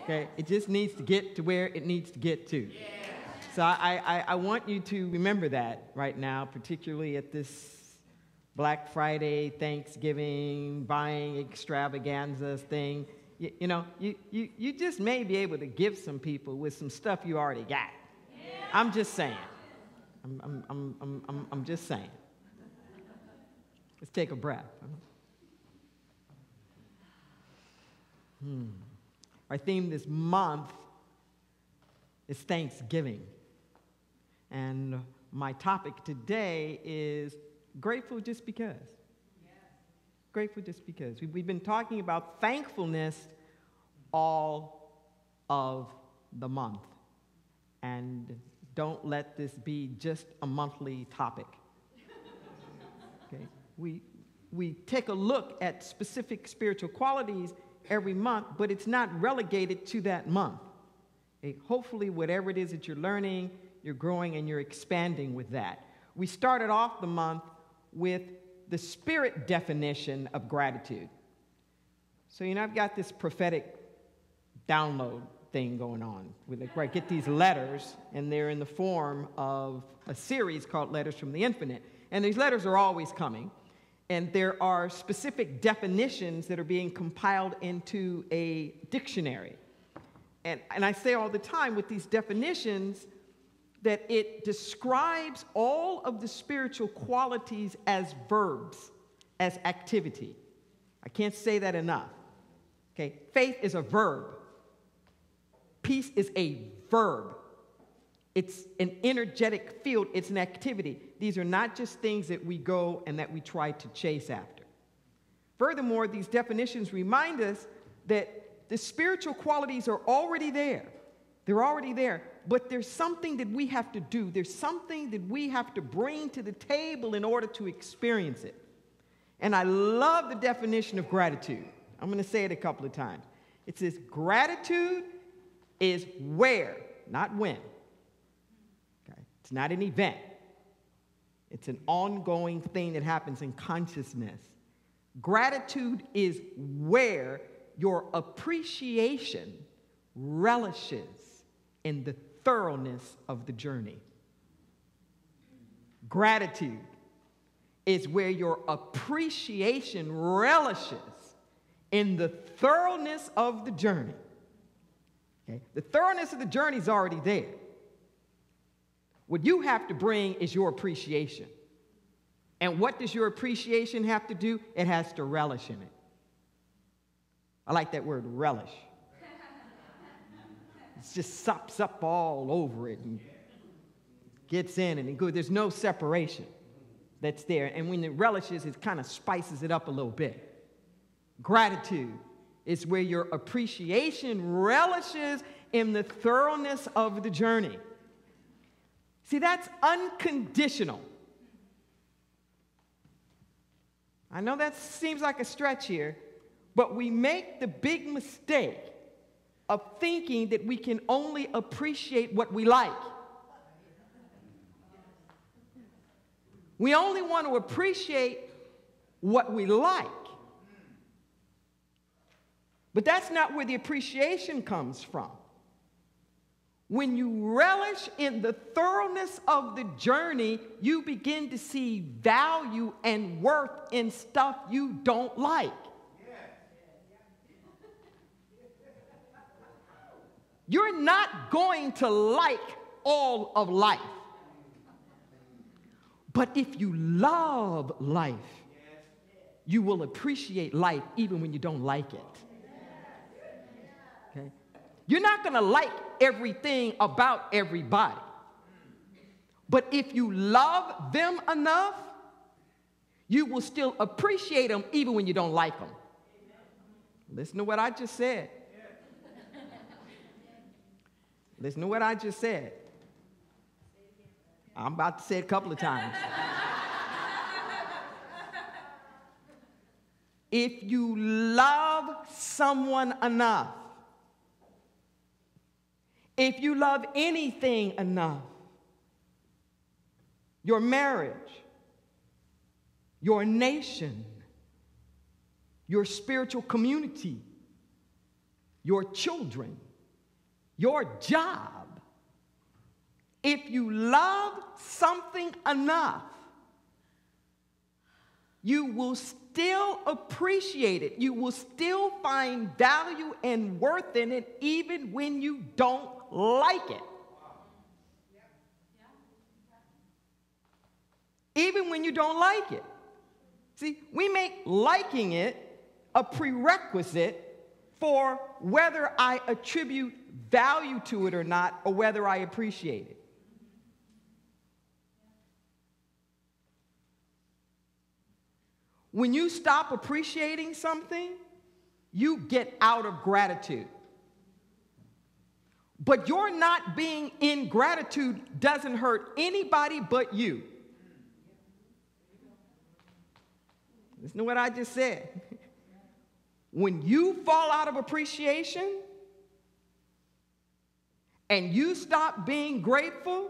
Okay? It just needs to get to where it needs to get to. So I want you to remember that right now, particularly at this Black Friday, Thanksgiving, buying extravaganzas thing. You just may be able to give some people with some stuff you already got. I'm just saying. I'm just saying. Let's take a breath. Our theme this month is Thanksgiving. And my topic today is grateful just because. Grateful just because. We've been talking about thankfulness all of the month. And don't let this be just a monthly topic. Okay? We take a look at specific spiritual qualities every month, but it's not relegated to that month. Okay? Hopefully, whatever it is that you're learning, you're growing and you're expanding with that. We started off the month with the spirit definition of gratitude. So, I've got this prophetic download thing going on. Where I get these letters, and they're in the form of a series called Letters from the Infinite. And these letters are always coming. And there are specific definitions that are being compiled into a dictionary. And I say all the time with these definitions that it describes all of the spiritual qualities as verbs, as activity. I can't say that enough. Okay, faith is a verb. Peace is a verb. It's an energetic field. It's an activity. These are not just things that we go and that we try to chase after. Furthermore, these definitions remind us that the spiritual qualities are already there. They're already there. But there's something that we have to do. There's something that we have to bring to the table in order to experience it. And I love the definition of gratitude. I'm going to say it a couple of times. It says gratitude is where, not when. Okay? It's not an event. It's an ongoing thing that happens in consciousness. Gratitude is where your appreciation relishes in the thoroughness of the journey. Gratitude is where your appreciation relishes in the thoroughness of the journey. Okay? The thoroughness of the journey is already there. What you have to bring is your appreciation. And what does your appreciation have to do? It has to relish in it. I like that word, relish. It just sops up all over it and gets in and good. There's no separation that's there. And when it relishes, it kind of spices it up a little bit. Gratitude is where your appreciation relishes in the thoroughness of the journey. See, that's unconditional. I know that seems like a stretch here, but we make the big mistake of thinking that we can only appreciate what we like. We only want to appreciate what we like. But that's not where the appreciation comes from. When you relish in the thoroughness of the journey, you begin to see value and worth in stuff you don't like. You're not going to like all of life. But if you love life, you will appreciate life even when you don't like it. Okay? You're not going to like everything about everybody. But if you love them enough, you will still appreciate them even when you don't like them. Listen to what I just said. Listen to what I just said. I'm about to say it a couple of times. If you love someone enough, if you love anything enough, your marriage, your nation, your spiritual community, your children, Your job, if you love something enough, you will still appreciate it. You will still find value and worth in it even when you don't like it. Even when you don't like it. See, we make liking it a prerequisite for whether I attribute value to it or not, or whether I appreciate it. When you stop appreciating something, you get out of gratitude. But your not being in gratitude doesn't hurt anybody but you. Listen to what I just said. When you fall out of appreciation and you stop being grateful,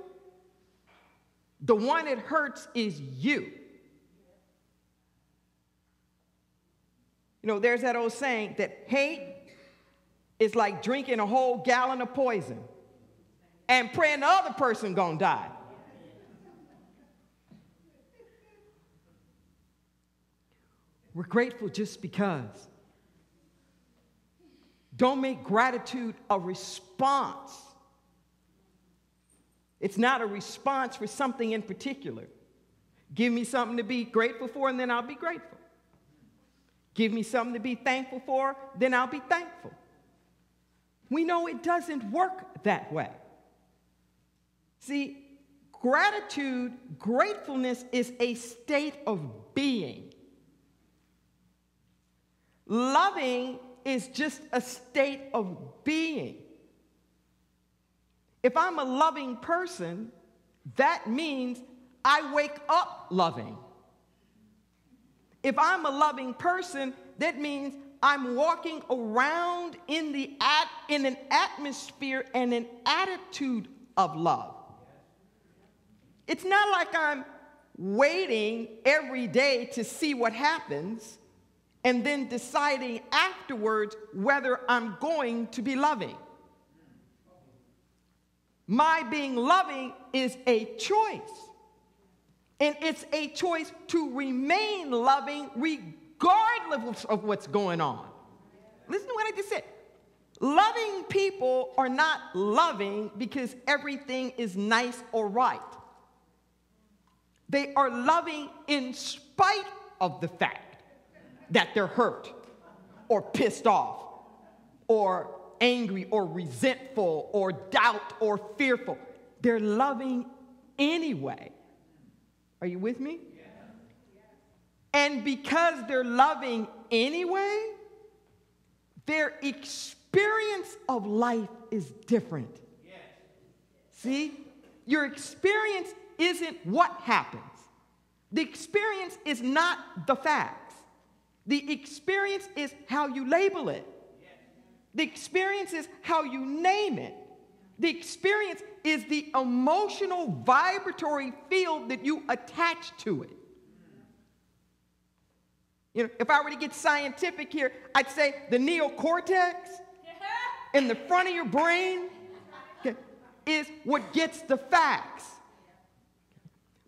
the one it hurts is you. You know, there's that old saying that hate is like drinking a whole gallon of poison and praying the other person gonna die. We're grateful just because. Don't make gratitude a response. It's not a response for something in particular. Give me something to be grateful for, and then I'll be grateful. Give me something to be thankful for, then I'll be thankful. We know it doesn't work that way. See, gratitude, gratefulness is a state of being. Loving is just a state of being. If I'm a loving person, that means I wake up loving. If I'm a loving person, that means I'm walking around in an atmosphere and an attitude of love. It's not like I'm waiting every day to see what happens and then deciding afterwards whether I'm going to be loving. My being loving is a choice. And it's a choice to remain loving regardless of what's going on. Listen to what I just said. Loving people are not loving because everything is nice or right. They are loving in spite of the fact that they're hurt or pissed off or angry or resentful or doubt or fearful. They're loving anyway. Are you with me? Yeah. And because they're loving anyway, their experience of life is different. Yes. See? Your experience isn't what happens. The experience is not the facts. The experience is how you label it. Yes. The experience is how you name it. The experience is the emotional vibratory field that you attach to it. You know, if I were to get scientific here, I'd say the neocortex in the front of your brain is what gets the facts.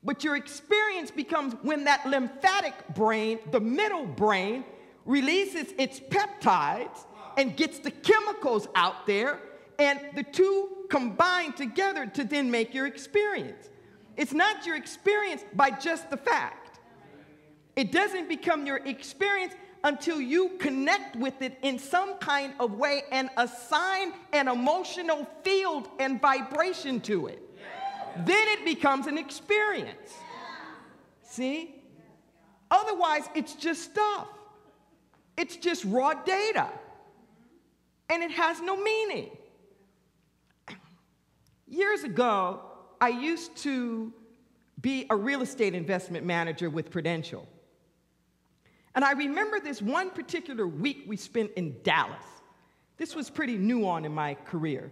But your experience becomes when that lymphatic brain, the middle brain, releases its peptides and gets the chemicals out there, and the two combine together to then make your experience. It's not your experience by just the fact. It doesn't become your experience until you connect with it in some kind of way and assign an emotional field and vibration to it. Then it becomes an experience. See? Otherwise, it's just stuff. It's just raw data. And it has no meaning. Years ago, I used to be a real estate investment manager with Prudential. And I remember this one particular week we spent in Dallas. This was pretty new on in my career.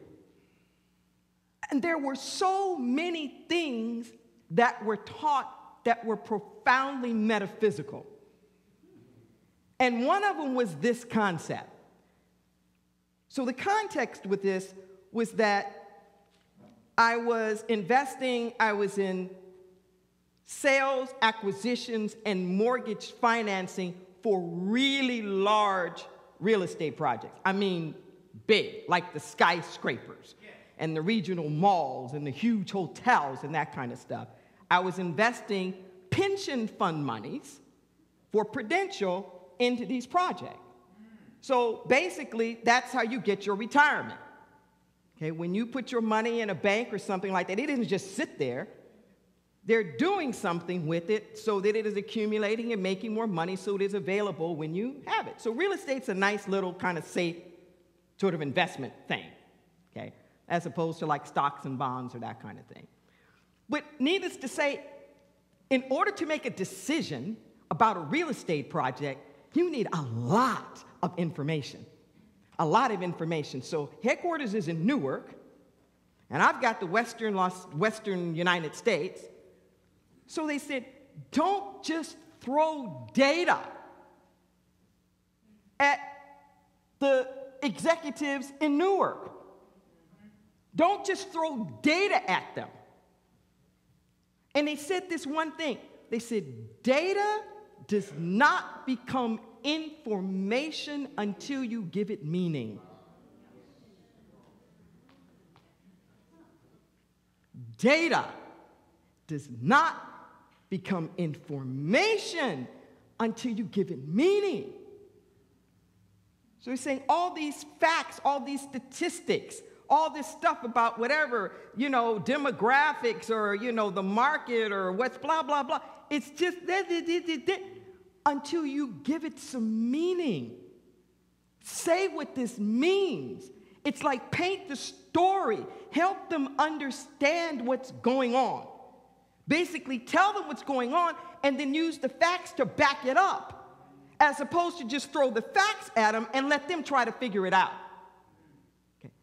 And there were so many things that were taught that were profoundly metaphysical. And one of them was this concept. So the context with this was that I was investing, I was in sales, acquisitions, and mortgage financing for really large real estate projects. I mean, big, like the skyscrapers and the regional malls and the huge hotels and that kind of stuff. I was investing pension fund monies for Prudential into these projects. So basically, that's how you get your retirement. Okay, when you put your money in a bank or something like that, it doesn't just sit there. They're doing something with it so that it is accumulating and making more money so it is available when you have it. So real estate's a nice little kind of safe sort of investment thing, okay, as opposed to like stocks and bonds or that kind of thing. But needless to say, in order to make a decision about a real estate project, you need a lot of information. A lot of information. So headquarters is in Newark, and I've got the Western United States. So they said, don't just throw data at the executives in Newark. Don't just throw data at them. And they said this one thing. They said, data does not become information until you give it meaning. Data does not become information until you give it meaning. So he's saying all these facts, all these statistics, all this stuff about whatever, demographics or, the market or what's blah, blah, blah. It's just until you give it some meaning. Say what this means. It's like paint the story. Help them understand what's going on. Basically, tell them what's going on and then use the facts to back it up, as opposed to just throw the facts at them and let them try to figure it out. Okay.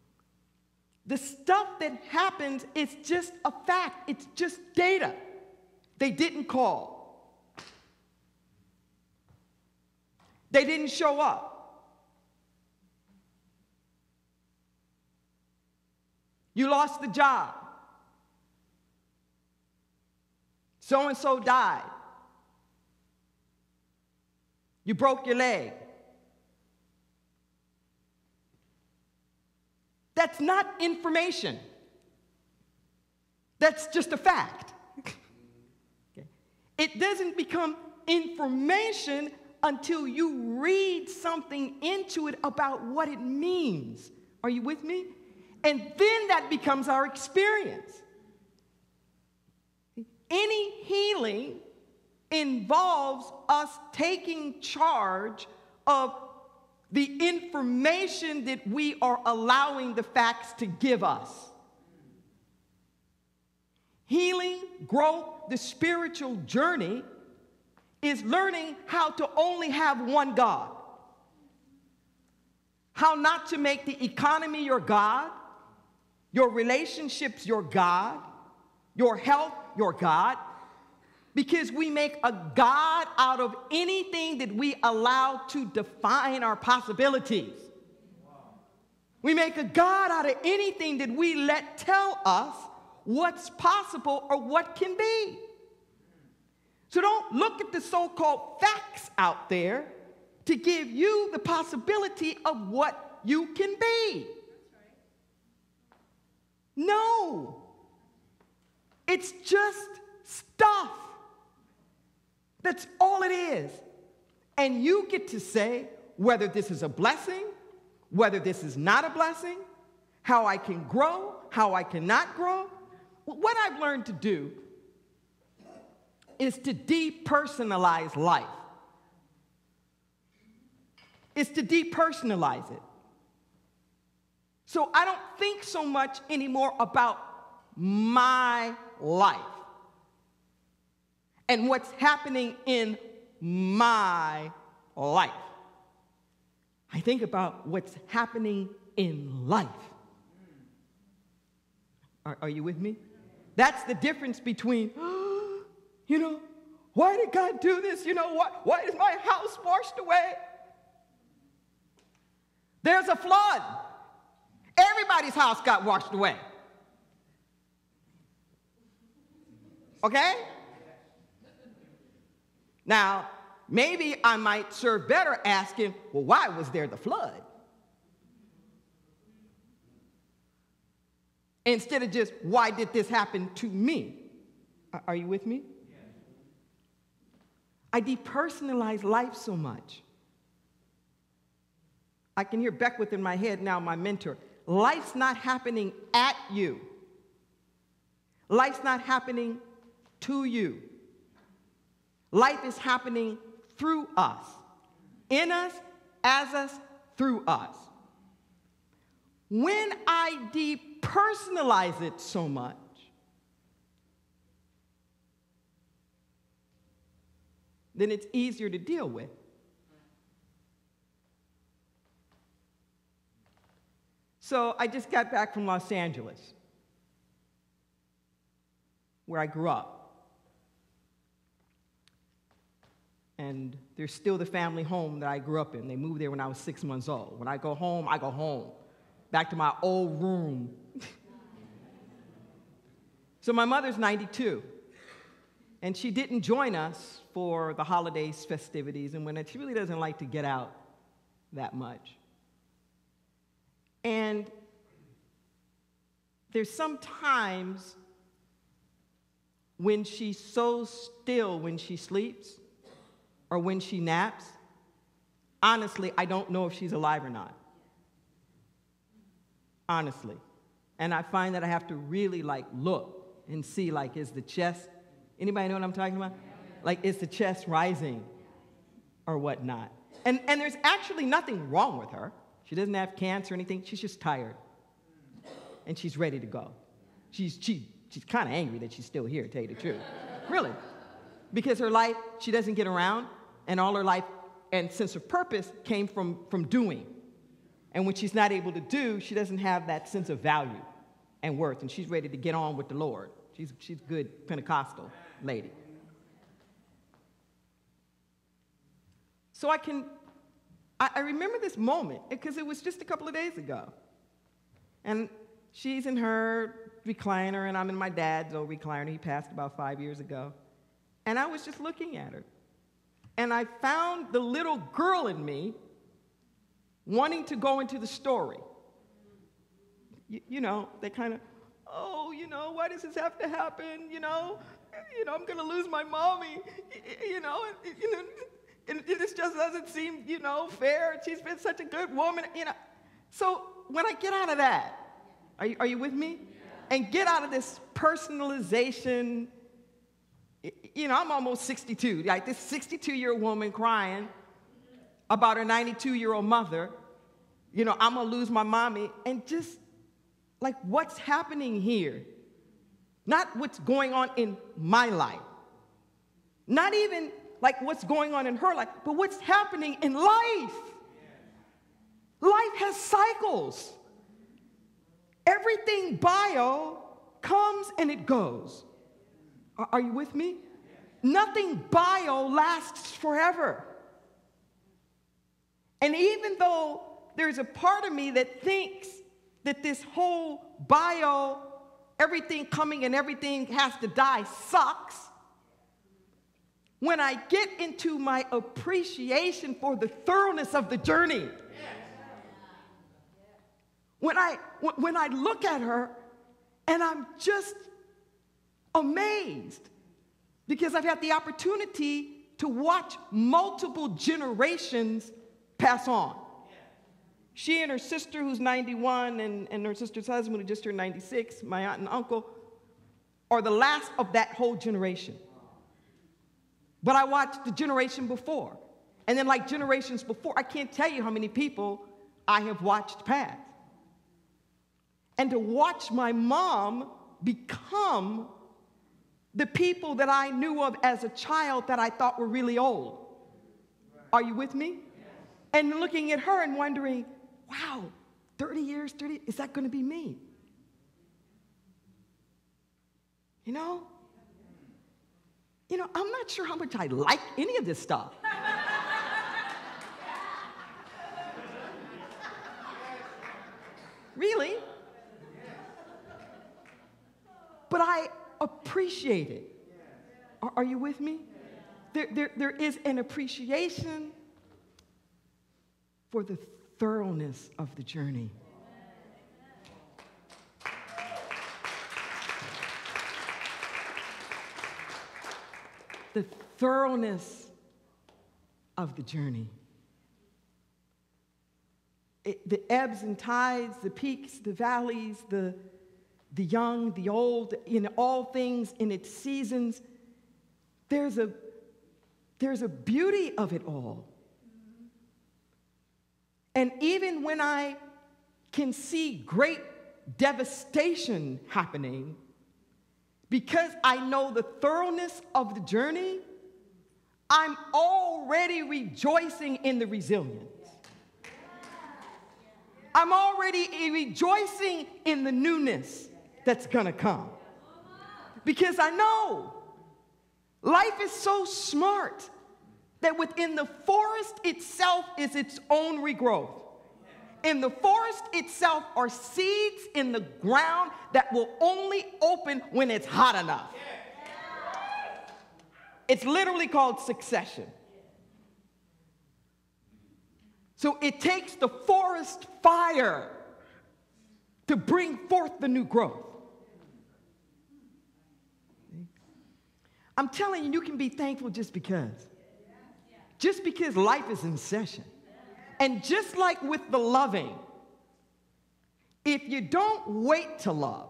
The stuff that happens is just a fact. It's just data. They didn't call. They didn't show up. You lost the job. So-and-so died. You broke your leg. That's not information. That's just a fact. Okay. It doesn't become information until you read something into it about what it means. Are you with me? And then that becomes our experience. Any healing involves us taking charge of the information that we are allowing the facts to give us. Healing, growth, the spiritual journey is learning how to only have one God. How not to make the economy your God, your relationships your God, your health your God, because we make a God out of anything that we allow to define our possibilities. We make a God out of anything that we let tell us what's possible or what can be. So don't look at the so-called facts out there to give you the possibility of what you can be. No. It's just stuff. That's all it is. And you get to say whether this is a blessing, whether this is not a blessing, how I can grow, how I cannot grow. What I've learned to do is to depersonalize life. It's to depersonalize it. So I don't think so much anymore about my life and what's happening in my life. I think about what's happening in life. Are you with me? That's the difference between, why did God do this? Why is my house washed away? There's a flood. Everybody's house got washed away. Okay? Now, maybe I might serve better asking, well, why was there the flood? Instead of just, why did this happen to me? Are you with me? Yes. I depersonalize life so much. I can hear Beckwith in my head now, my mentor. Life's not happening at you. Life's not happening to you. Life is happening through us. In us, as us, through us. When I depersonalize it so much, then it's easier to deal with. So I just got back from Los Angeles, where I grew up. And there's still the family home that I grew up in. They moved there when I was 6 months old. When I go home, back to my old room. So my mother's 92, and she didn't join us for the holidays, festivities, and when she really doesn't like to get out that much. And there's some times when she's so still when she sleeps or when she naps, honestly, I don't know if she's alive or not. Honestly. And I find that I have to really look and see is the chest, anybody know what I'm talking about? Is the chest rising or whatnot? And there's actually nothing wrong with her. She doesn't have cancer or anything. She's just tired. And she's ready to go. She's kind of angry that she's still here, to tell you the truth. Really. Because her life, she doesn't get around, and all her life and sense of purpose came from doing. And when she's not able to do, she doesn't have that sense of value and worth, and she's ready to get on with the Lord. She's a good Pentecostal lady. So I remember this moment, because it was just a couple of days ago. And she's in her recliner, and I'm in my dad's old recliner. He passed about 5 years ago. And I was just looking at her. And I found the little girl in me wanting to go into the story. They kind of, why does this have to happen? I'm going to lose my mommy. And this just doesn't seem, fair. She's been such a good woman, So when I get out of that, are you with me? Yeah. And get out of this personalization, I'm almost 62. This 62-year-old woman crying about her 92-year-old mother. I'm going to lose my mommy. And just, what's happening here? Not what's going on in my life. Not even what's going on in her life, but what's happening in life. Life has cycles. Everything bio comes and it goes. Are you with me? Nothing bio lasts forever. And even though there's a part of me that thinks that this whole bio, everything coming and everything has to die sucks, when I get into my appreciation for the thoroughness of the journey, when I look at her and I'm just amazed because I've had the opportunity to watch multiple generations pass on. She and her sister, who's 91, and her sister's husband, who just turned 96, my aunt and uncle, are the last of that whole generation. But I watched the generation before. And then generations before, I can't tell you how many people I have watched pass. And to watch my mom become the people that I knew of as a child that I thought were really old. Are you with me? And looking at her and wondering, wow, 30 years, is that going to be me? I'm not sure how much I like any of this stuff. really. But I appreciate it. Are you with me? There is an appreciation for the thoroughness of the journey. The thoroughness of the journey. The ebbs and tides, the peaks, the valleys, the young, the old, in all things in its seasons, there's a beauty of it all. And even when I can see great devastation happening, because I know the thoroughness of the journey, I'm already rejoicing in the resilience. I'm already rejoicing in the newness that's gonna come. Because I know life is so smart that within the forest itself is its own regrowth. In the forest itself are seeds in the ground that will only open when it's hot enough. It's literally called succession. So it takes the forest fire to bring forth the new growth. I'm telling you, you can be thankful just because. Just because life is in session. And just like with the loving, if you don't wait to love,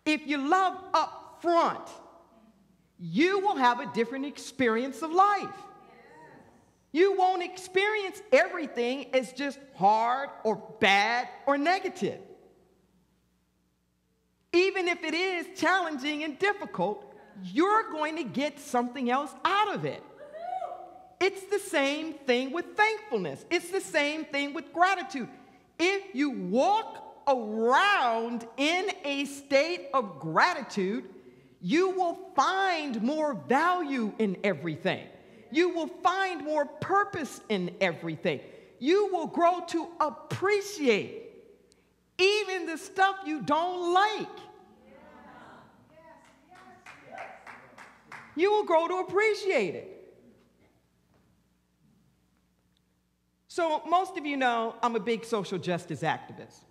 if you love up front, you will have a different experience of life. You won't experience everything as just hard or bad or negative. Even if it is challenging and difficult, you're going to get something else out of it. It's the same thing with thankfulness. It's the same thing with gratitude. If you walk around in a state of gratitude, you will find more value in everything. You will find more purpose in everything. You will grow to appreciate even the stuff you don't like. You will grow to appreciate it. So most of you know I'm a big social justice activist.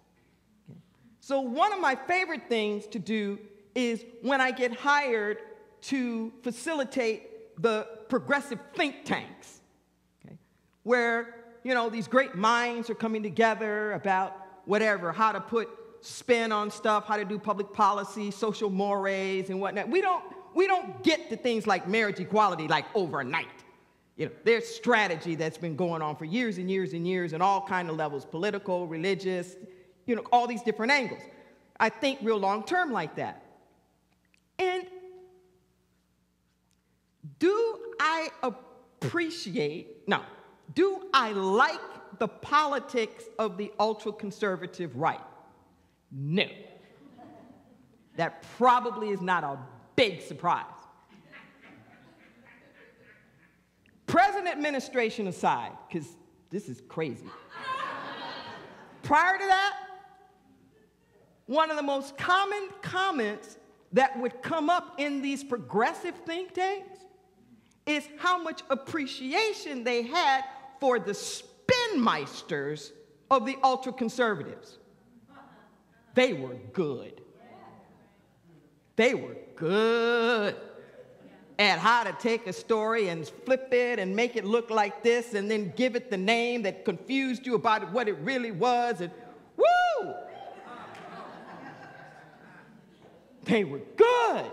Okay. So one of my favorite things to do is when I get hired to facilitate the progressive think tanks, okay, where, you know, these great minds are coming together about whatever, how to put spin on stuff, how to do public policy, social mores and whatnot. We don't get to things like marriage equality like overnight. You know, there's strategy that's been going on for years and years and years and all kinds of levels, political, religious, you know, all these different angles. I think real long term like that. And do I like the politics of the ultra-conservative right? No. That probably is not a big surprise. Present administration aside, because this is crazy. Prior to that, one of the most common comments that would come up in these progressive think tanks is how much appreciation they had for the spinmeisters of the ultra-conservatives. They were good. They were good at how to take a story and flip it and make it look like this and then give it the name that confused you about what it really was, and woo! They were good.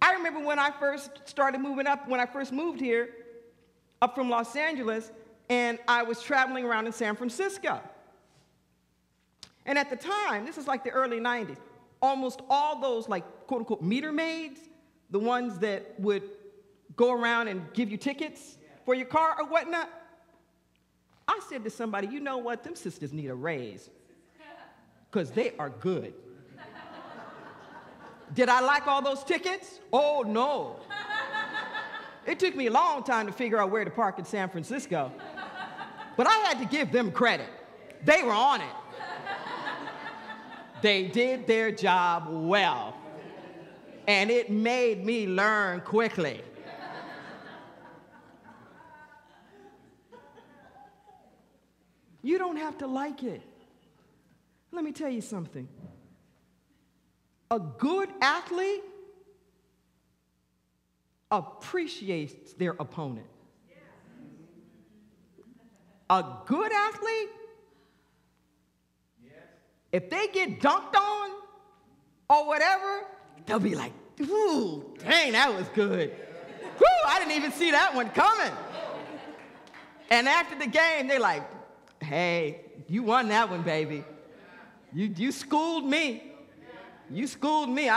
I remember when I first started moving up, when I first moved here, up from Los Angeles, and I was traveling around in San Francisco. And at the time, this is like the early 90s, almost all those like quote-unquote meter maids, the ones that would go around and give you tickets for your car or whatnot, I said to somebody, you know what, them sisters need a raise because they are good. Did I like all those tickets? Oh, no. It took me a long time to figure out where to park in San Francisco. But I had to give them credit. They were on it. They did their job well. And it made me learn quickly. You don't have to like it. Let me tell you something. A good athlete appreciates their opponent. A good athlete, if they get dunked on or whatever, they'll be like, ooh, dang, that was good. Woo, I didn't even see that one coming. And after the game, they're like, hey, you won that one, baby. You schooled me. You schooled me.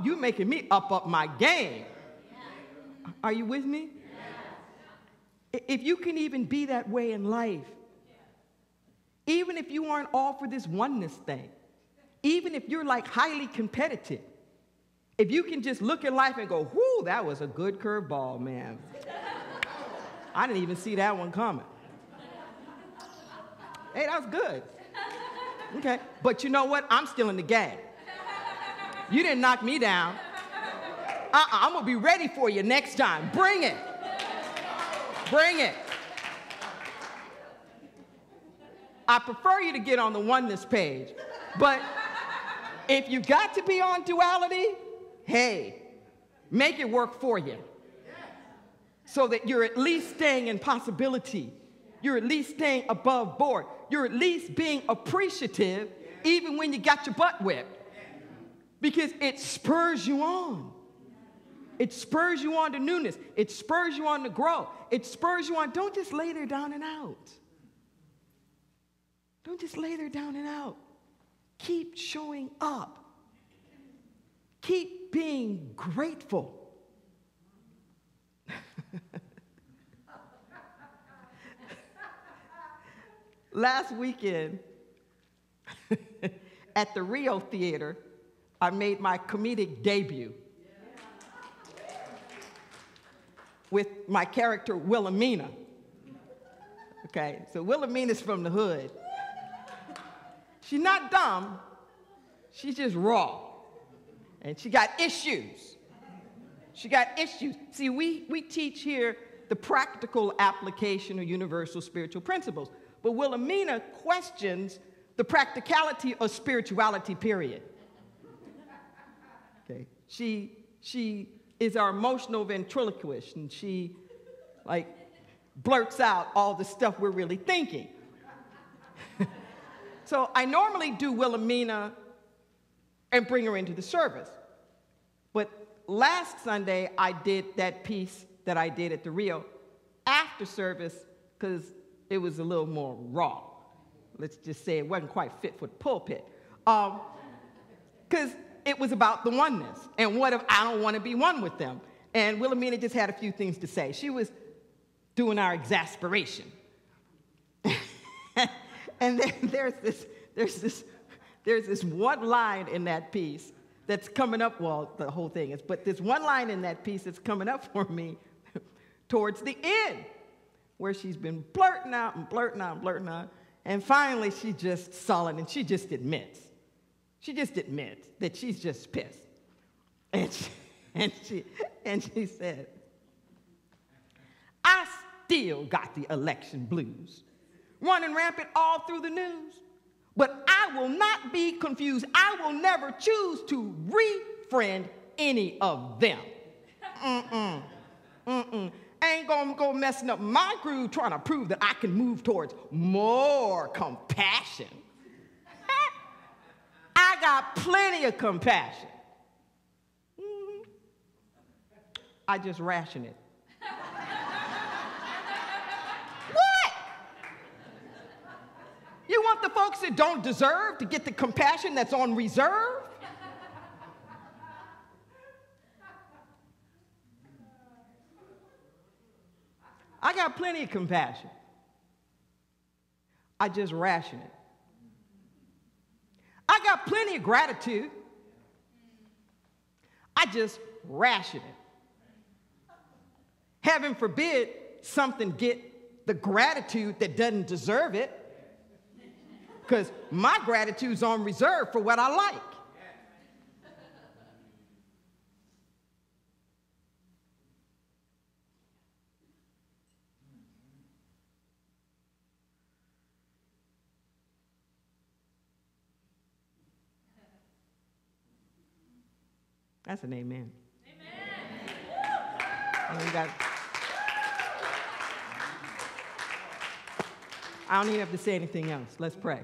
You making me up my game. Are you with me? If you can even be that way in life, even if you aren't all for this oneness thing, even if you're like highly competitive, if you can just look at life and go, whoo, that was a good curveball, man. I didn't even see that one coming. Hey, that was good. Okay, but you know what? I'm still in the game. You didn't knock me down. I'm going to be ready for you next time. Bring it. Bring it. I prefer you to get on the oneness page. But if you got to be on duality, hey, make it work for you. So that you're at least staying in possibility. You're at least staying above board. You're at least being appreciative even when you got your butt whipped. Because it spurs you on. It spurs you on to newness. It spurs you on to grow. It spurs you on. Don't just lay there down and out. Don't just lay there down and out. Keep showing up. Keep being grateful. Last weekend at the Rio Theater, I made my comedic debut with my character Wilhelmina. Okay, so Wilhelmina's from the hood. She's not dumb, she's just raw. And she got issues. She got issues. See, we teach here the practical application of universal spiritual principles. But Wilhelmina questions the practicality of spirituality, period. Okay. She is our emotional ventriloquist, and she, like, blurts out all the stuff we're really thinking. So I normally do Wilhelmina and bring her into the service. But last Sunday, I did that piece that I did at the Rio after service because it was a little more raw. Let's just say it wasn't quite fit for the pulpit. Because it was about the oneness. And what if I don't want to be one with them? And Wilhelmina just had a few things to say. She was doing our exasperation. And then there's this one line in that piece that's coming up, well, the whole thing is, but there's one line in that piece that's coming up for me towards the end, where she's been blurting out and blurting out and blurting out, and finally she's just sullen, and she just admits that she's just pissed. And she said, I still got the election blues, running rampant all through the news. But I will not be confused. I will never choose to refriend any of them. Ain't gonna go messing up my groove trying to prove that I can move towards more compassion. I got plenty of compassion. I just ration it. What? You want the folks that don't deserve to get the compassion that's on reserve? I got plenty of compassion. I just ration it. I got plenty of gratitude. I just ration it. Heaven forbid something get the gratitude that doesn't deserve it, because my gratitude's on reserve for what I like. That's an amen. Amen. I don't even have to say anything else. Let's pray.